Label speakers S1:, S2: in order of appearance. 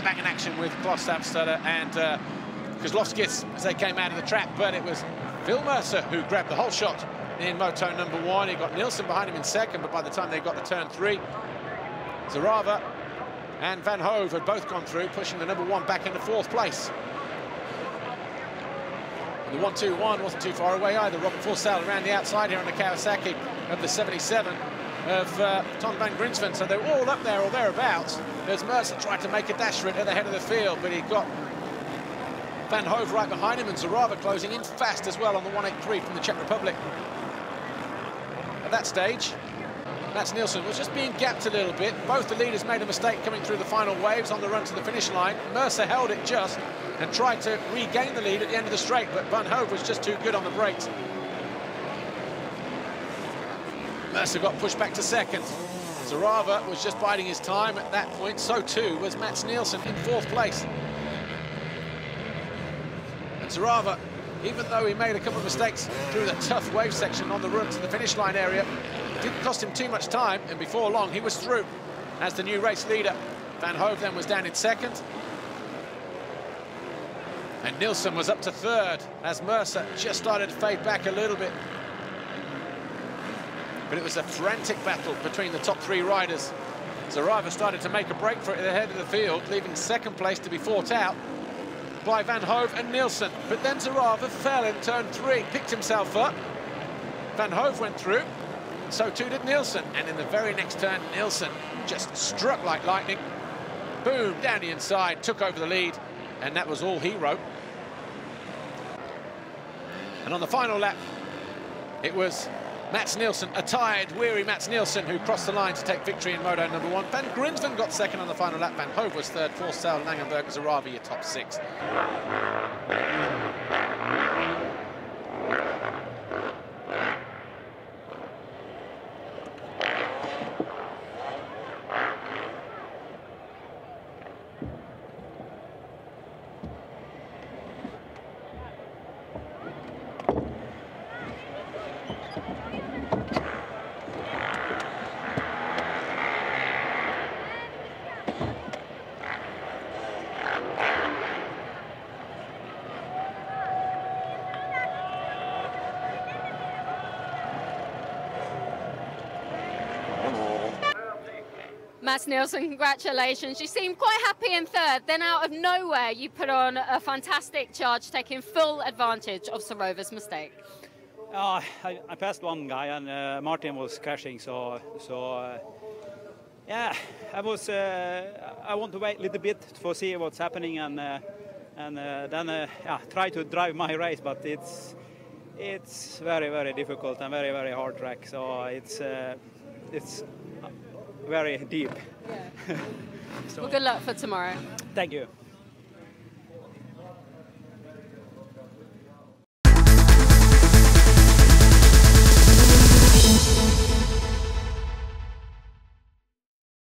S1: bang in action with Klosterstad and Kozlovskis as they came out of the trap, but it was Phil Mercer who grabbed the whole shot in moto number 1. He got Nielsen behind him in second, but by the time they got to turn 3, Zarava and Van Hove had both gone through, pushing the number 1 back into 4th place. The 1-2-1 wasn't too far away either. Robert Forsell around the outside here on the Kawasaki of the 77 of Tom van Grinsven. So they're all up there or thereabouts as Mercer tried to make a dash for it at the head of the field, but he got Van Hove right behind him and Zarava closing in fast as well on the 183 from the Czech Republic. At that stage, Mats Nielsen was just being gapped a little bit. Both the leaders made a mistake coming through the final waves on the run to the finish line. Mercer held it just and tried to regain the lead at the end of the straight, but Van Hove was just too good on the brakes. Mercer got pushed back to second. Zarava was just biding his time at that point. So too was Mats Nielsen in 4th place. And Zarava, even though he made a couple of mistakes through the tough wave section on the run to the finish line area, it didn't cost him too much time, and before long he was through as the new race leader. Van Hove then was down in second. And Nielsen was up to 3rd as Mercer just started to fade back a little bit. But it was a frantic battle between the top 3 riders. Zarava started to make a break for it at the head of the field, leaving 2nd place to be fought out by Van Hove and Nielsen. But then Zarava fell in turn 3, picked himself up. Van Hove went through, and so too did Nielsen. And in the very next turn, Nielsen just struck like lightning. Boom, down the inside, took over the lead, and that was all he wrote. And on the final lap, it was Mats Nielsen, a tired, weary Mats Nielsen, who crossed the line to take victory in moto number 1. Van Grinsven got 2nd on the final lap. Van Hove was 3rd, Forsell, Langenberg, Zarava, your top 6.
S2: Mats Nielsen, congratulations. You seemed quite happy in 3rd. Then out of nowhere, you put on a fantastic charge, taking full advantage of Zarava's mistake.
S3: I passed one guy and Martin was crashing, so yeah, I want to wait a little bit to see what's happening and then try to drive my race, but it's very, very difficult and very, very hard track, so it's very deep.
S2: Yeah. So, well, good luck for tomorrow.
S3: Thank you.